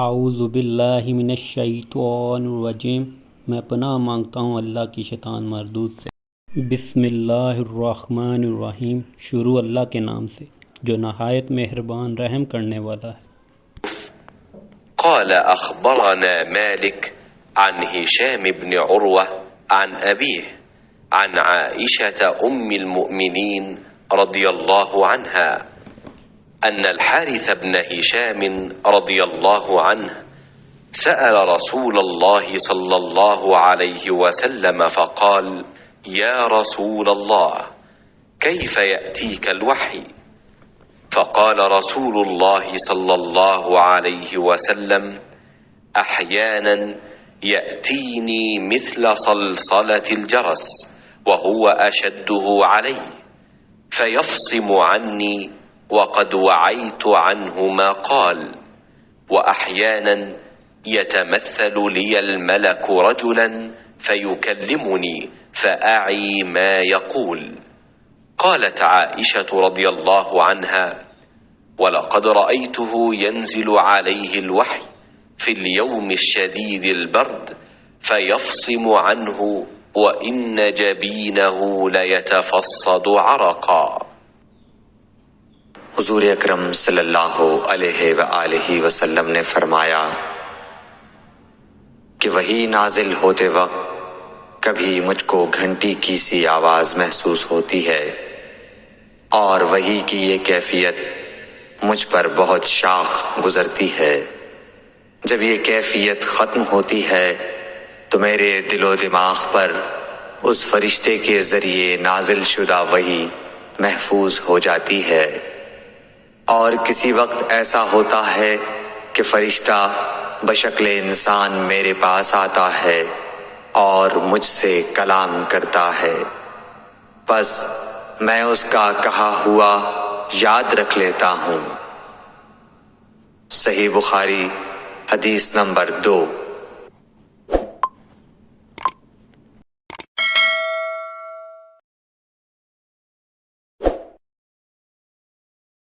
اعوذ باللہ من الشیطان الرجیم، میں پناہ مانگتا ہوں اللہ کی شیطان مردود سے۔ بسم اللہ الرحمن الرحیم، شروع اللہ کے نام سے جو نہایت مہربان رحم کرنے والا ہے۔ قال اخبرنا مالك عن هشام بن عروة عن أبيه عن عائشة أم المؤمنين رضي الله عنها أن الحارث بن هشام رضي الله عنه سأل رسول الله صلى الله عليه وسلم فقال: يا رسول الله، كيف يأتيك الوحي؟ فقال رسول الله صلى الله عليه وسلم: أحيانا يأتيني مثل صلصلة الجرس وهو أشده علي فيفصم عني وقد وعيت عنه ما قال، وأحيانا يتمثل لي الملك رجلا فيكلمني فأعي ما يقول. قالت عائشة رضي الله عنها: ولقد رأيته ينزل عليه الوحي في اليوم الشديد البرد فيفصم عنه وإن جبينه ليتفصد عرقا۔ حضور اکرم صلی اللہ علیہ وآلہ وسلم نے فرمایا کہ وحی نازل ہوتے وقت کبھی مجھ کو گھنٹی کی سی آواز محسوس ہوتی ہے، اور وحی کی یہ کیفیت مجھ پر بہت شاق گزرتی ہے۔ جب یہ کیفیت ختم ہوتی ہے تو میرے دل و دماغ پر اس فرشتے کے ذریعے نازل شدہ وحی محفوظ ہو جاتی ہے، اور کسی وقت ایسا ہوتا ہے کہ فرشتہ بشکل انسان میرے پاس آتا ہے اور مجھ سے کلام کرتا ہے، پس میں اس کا کہا ہوا یاد رکھ لیتا ہوں۔ صحیح بخاری حدیث نمبر 2۔